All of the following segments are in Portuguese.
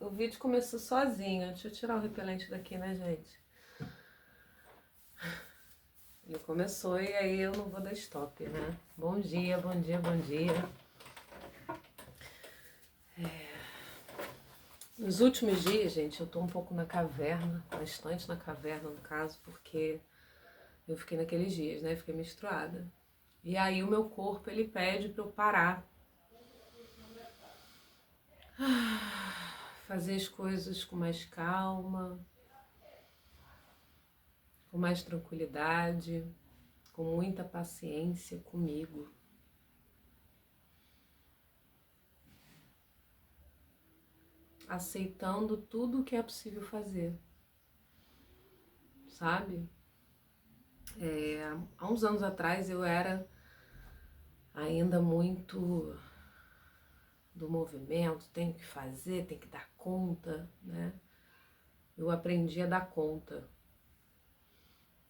O vídeo começou sozinho. Deixa eu tirar o repelente daqui, né, gente? Ele começou e aí eu não vou dar stop, né? Bom dia, bom dia, bom dia. Nos últimos dias, gente, eu tô um pouco na caverna, bastante na caverna, no caso, porque eu fiquei naqueles dias, né? Fiquei menstruada. E aí o meu corpo, ele pede pra eu parar. Fazer as coisas com mais calma, com mais tranquilidade, com muita paciência comigo. Aceitando tudo o que é possível fazer, sabe? Há uns anos atrás eu era ainda muito do movimento, tenho que fazer, tem que dar conta, né? Eu aprendi a dar conta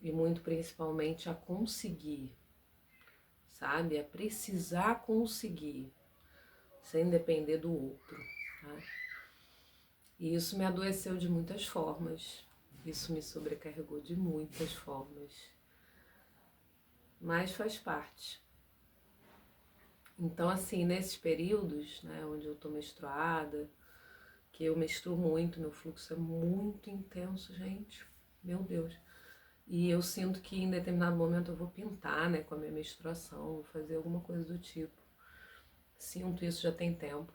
e muito principalmente a conseguir, sabe? A precisar conseguir, sem depender do outro, tá? E isso me adoeceu de muitas formas, isso me sobrecarregou de muitas formas, mas faz parte. Então, assim, nesses períodos, né, onde eu tô menstruada, que eu menstruo muito, meu fluxo é muito intenso, gente, meu Deus. E eu sinto que em determinado momento eu vou pintar, né, com a minha menstruação, vou fazer alguma coisa do tipo. Sinto isso já tem tempo.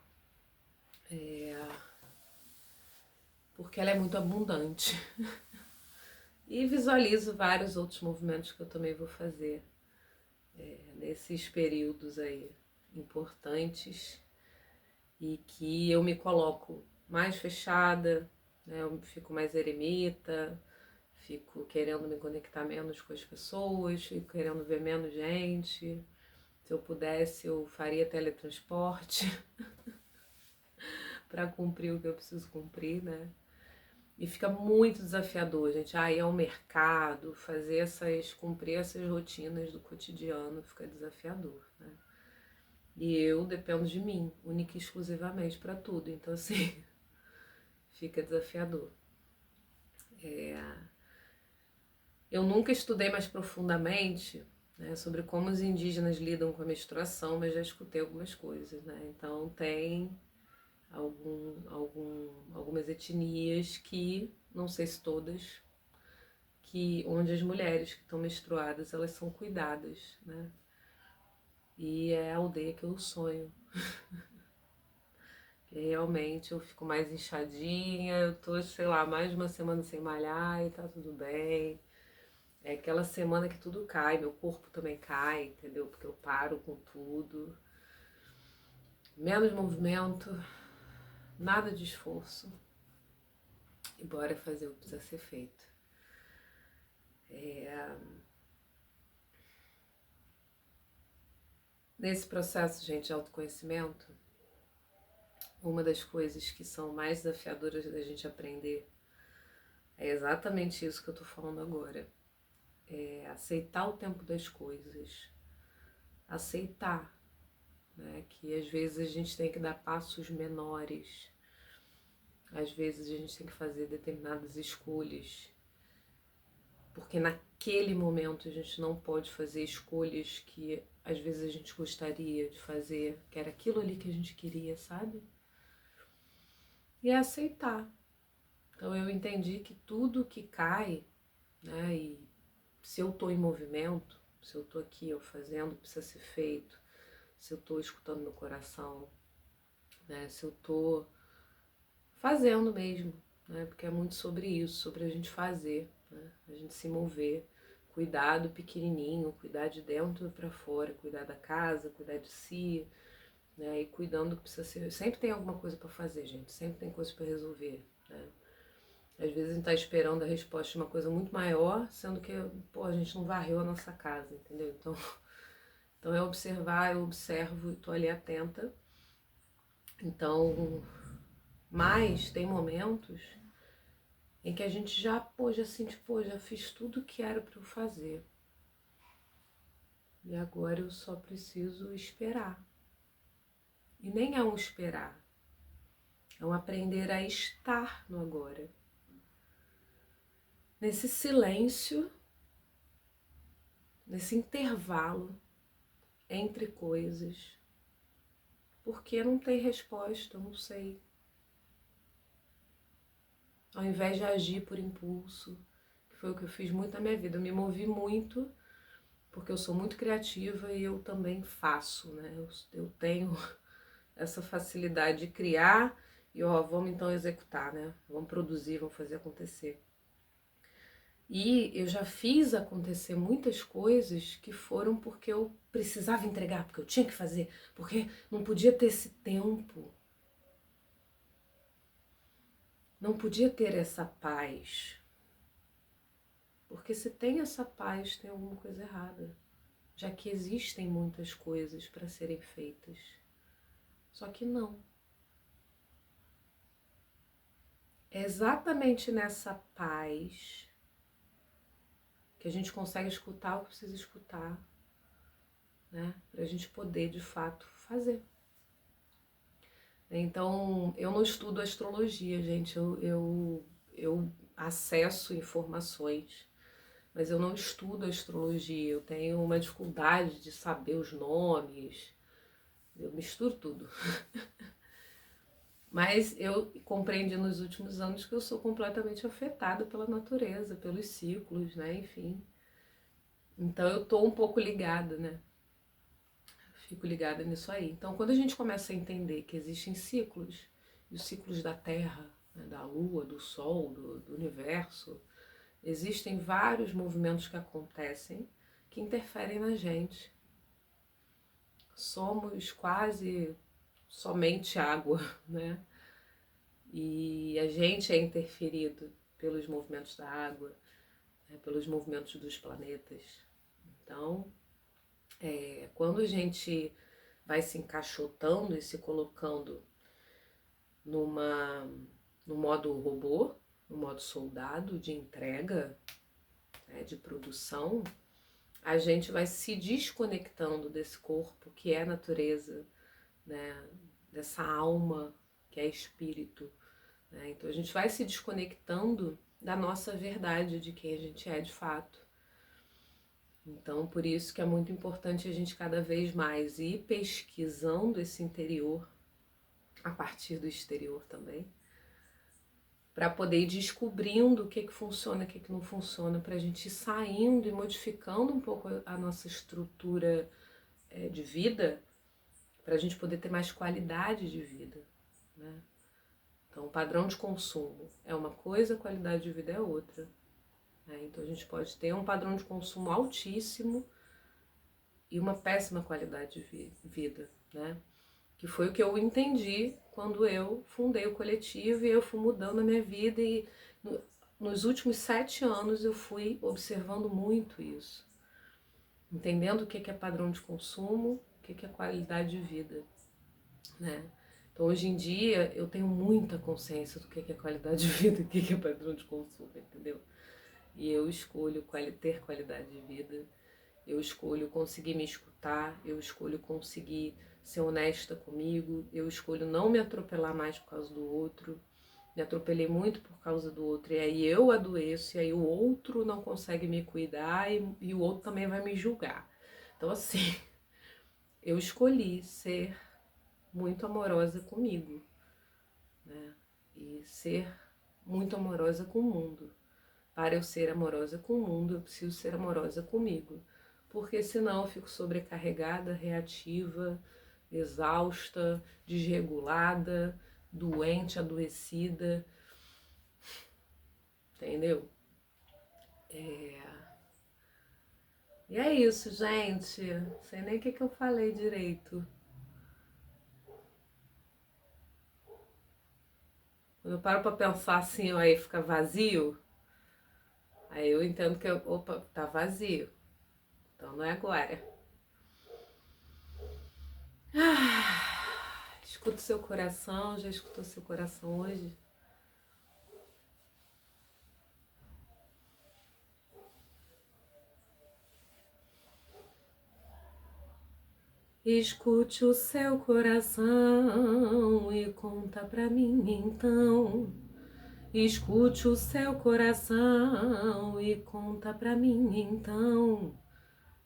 Porque ela é muito abundante. E visualizo vários outros movimentos que eu também vou fazer nesses períodos aí importantes e que eu me coloco mais fechada, né? Eu fico mais eremita, fico querendo me conectar menos com as pessoas, fico querendo ver menos gente. Se eu pudesse, eu faria teletransporte para cumprir o que eu preciso cumprir, né? E fica muito desafiador, gente. Ir ao mercado, cumprir essas rotinas do cotidiano, fica desafiador, né? E eu dependo de mim, única e exclusivamente para tudo. Então, assim, fica desafiador. Eu nunca estudei mais profundamente, né, sobre como os indígenas lidam com a menstruação, mas já escutei algumas coisas, né? Então tem algumas etnias que, não sei se todas, que onde as mulheres que estão menstruadas elas são cuidadas, né? E é a aldeia que eu sonho. Que realmente eu fico mais inchadinha, eu tô, sei lá, mais de uma semana sem malhar e tá tudo bem. É aquela semana que tudo cai, meu corpo também cai, entendeu? Porque eu paro com tudo. Menos movimento, nada de esforço. E bora fazer o que precisa ser feito. Nesse processo, gente, de autoconhecimento, uma das coisas que são mais desafiadoras da gente aprender é exatamente isso que eu tô falando agora. É aceitar o tempo das coisas. Aceitar, né, que às vezes a gente tem que dar passos menores. Às vezes a gente tem que fazer determinadas escolhas, porque naquele momento a gente não pode fazer escolhas que às vezes a gente gostaria de fazer, que era aquilo ali que a gente queria, sabe? E é aceitar. Então eu entendi que tudo que cai, né, e se eu tô em movimento, se eu tô aqui eu fazendo o que precisa ser feito, se eu tô escutando meu coração, né, se eu tô fazendo mesmo, né? Porque é muito sobre isso, sobre a gente fazer, né? A gente se mover, cuidar do pequenininho, cuidar de dentro para fora, cuidar da casa, cuidar de si, né? E cuidando do que precisa ser. Sempre tem alguma coisa para fazer, gente. Sempre tem coisa para resolver, né? Às vezes a gente tá esperando a resposta de uma coisa muito maior, sendo que, pô, a gente não varreu a nossa casa, entendeu? Então é observar, eu observo e tô ali atenta. Então, mas tem momentos em que a gente já, pô, já sente, pô, já fiz tudo que era para eu fazer. E agora eu só preciso esperar. E nem é um esperar. É um aprender a estar no agora. Nesse silêncio, nesse intervalo entre coisas. Porque não tem resposta, eu não sei. Ao invés de agir por impulso, que foi o que eu fiz muito na minha vida, eu me movi muito, porque eu sou muito criativa e eu também faço, né? Eu tenho essa facilidade de criar e vamos então executar, né? Vamos produzir, vamos fazer acontecer. E eu já fiz acontecer muitas coisas que foram porque eu precisava entregar, porque eu tinha que fazer, porque não podia ter esse tempo. Não podia ter essa paz. Porque se tem essa paz, tem alguma coisa errada. Já que existem muitas coisas para serem feitas. Só que não. É exatamente nessa paz que a gente consegue escutar o que precisa escutar, né? Para a gente poder, de fato, fazer. Então, eu não estudo astrologia, gente. Eu acesso informações, mas eu não estudo astrologia. Eu tenho uma dificuldade de saber os nomes. Eu misturo tudo. Mas eu compreendi nos últimos anos que eu sou completamente afetada pela natureza, pelos ciclos, né? Enfim. Então eu tô um pouco ligada, né? Fico ligada nisso aí. Então quando a gente começa a entender que existem ciclos, e os ciclos da Terra, né? Da Lua, do Sol, do Universo, existem vários movimentos que acontecem que interferem na gente. Somos quase somente água, né? E a gente é interferido pelos movimentos da água, né, pelos movimentos dos planetas. Então, quando a gente vai se encaixotando e se colocando no modo robô, no modo soldado de entrega, né, de produção, a gente vai se desconectando desse corpo que é a natureza, né, dessa alma que é espírito. Então a gente vai se desconectando da nossa verdade, de quem a gente é de fato. Então por isso que é muito importante a gente cada vez mais ir pesquisando esse interior, a partir do exterior também, para poder ir descobrindo o que funciona, o que não funciona, para a gente ir saindo e modificando um pouco a nossa estrutura de vida, para a gente poder ter mais qualidade de vida, né? Então, o padrão de consumo é uma coisa, a qualidade de vida é outra. Né? Então, a gente pode ter um padrão de consumo altíssimo e uma péssima qualidade de vida, né? Que foi o que eu entendi quando eu fundei o coletivo e eu fui mudando a minha vida e nos últimos 7 anos eu fui observando muito isso. Entendendo o que é padrão de consumo, o que é qualidade de vida, né? Então, hoje em dia, eu tenho muita consciência do que é qualidade de vida e o que é padrão de consumo, entendeu? E eu escolho ter qualidade de vida, eu escolho conseguir me escutar, eu escolho conseguir ser honesta comigo, eu escolho não me atropelar mais por causa do outro. Me atropelei muito por causa do outro, e aí eu adoeço, e aí o outro não consegue me cuidar, e o outro também vai me julgar. Então, assim, eu escolhi ser muito amorosa comigo, né? E ser muito amorosa com o mundo. Para eu ser amorosa com o mundo, eu preciso ser amorosa comigo, porque senão eu fico sobrecarregada, reativa, exausta, desregulada, doente, adoecida, entendeu? E é isso, gente. Não sei nem o que eu falei direito. Quando eu paro pra pensar assim, ó, aí fica vazio, aí eu entendo que, opa, tá vazio. Então não é agora. Escuta o seu coração, já escutou seu coração hoje? Escute o seu coração e conta pra mim então. Escute o seu coração e conta pra mim então.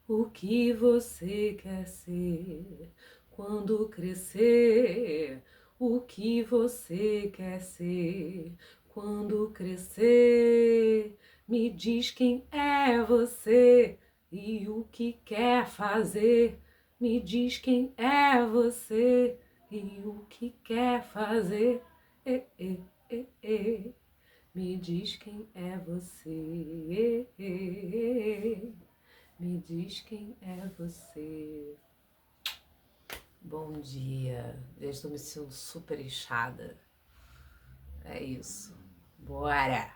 O que você quer ser quando crescer? O que você quer ser quando crescer? Me diz quem é você e o que quer fazer. Me diz quem é você e o que quer fazer. Me diz quem é você. Me diz quem é você. Bom dia. Desde eu me sinto super inchada. É isso. Bora!